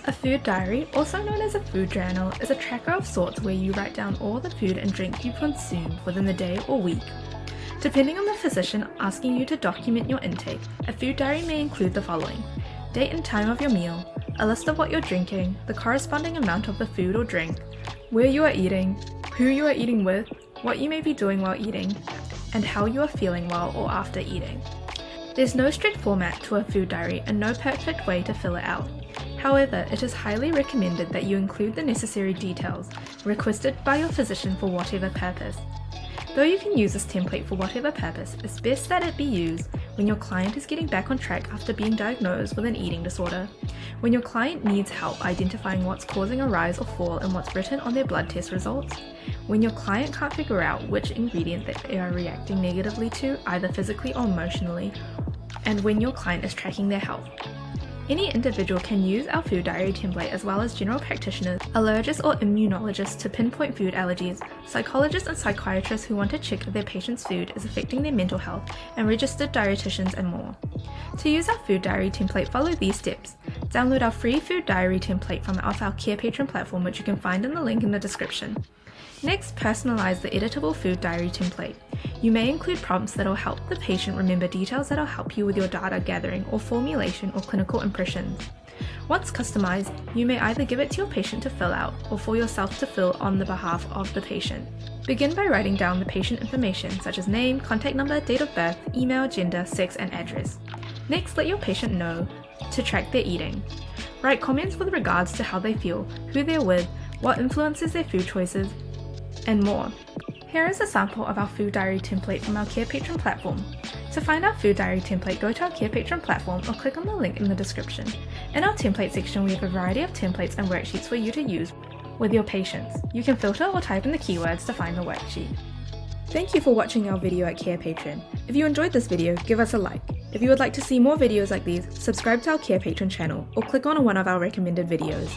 A food diary, also known as a food journal, is a tracker of sorts where you write down all the food and drink you consume within the day or week. Depending on the physician asking you to document your intake, a food diary may include the following: date and time of your meal, a list of what you're drinking, the corresponding amount of the food or drink, where you are eating, who you are eating with, what you may be doing while eating, and how you are feeling while or after eating. There's no strict format to a food diary and no perfect way to fill it out. However, it is highly recommended that you include the necessary details requested by your physician for whatever purpose. Though you can use this template for whatever purpose, it's best that it be used when your client is getting back on track after being diagnosed with an eating disorder, when your client needs help identifying what's causing a rise or fall in what's written on their blood test results, when your client can't figure out which ingredient they are reacting negatively to, either physically or emotionally, and when your client is tracking their health. Any individual can use our food diary template, as well as general practitioners, allergists or immunologists to pinpoint food allergies, psychologists and psychiatrists who want to check if their patient's food is affecting their mental health, and registered dietitians and more. To use our food diary template, follow these steps. Download our free food diary template from our Carepatron platform, which you can find in the link in the description. Next, personalize the editable food diary template. You may include prompts that will help the patient remember details that will help you with your data gathering or formulation or clinical impressions. Once customized, you may either give it to your patient to fill out or for yourself to fill on the behalf of the patient. Begin by writing down the patient information such as name, contact number, date of birth, email, gender, sex, and address. Next, let your patient know to track their eating. Write comments with regards to how they feel, who they're with, what influences their food choices, and more. Here is a sample of our food diary template from our Carepatron platform. To find our food diary template, go to our Carepatron platform or click on the link in the description. In our template section, we have a variety of templates and worksheets for you to use with your patients. You can filter or type in the keywords to find the worksheet. Thank you for watching our video at Carepatron. If you enjoyed this video, give us a like. If you would like to see more videos like these, subscribe to our Carepatron channel or click on one of our recommended videos.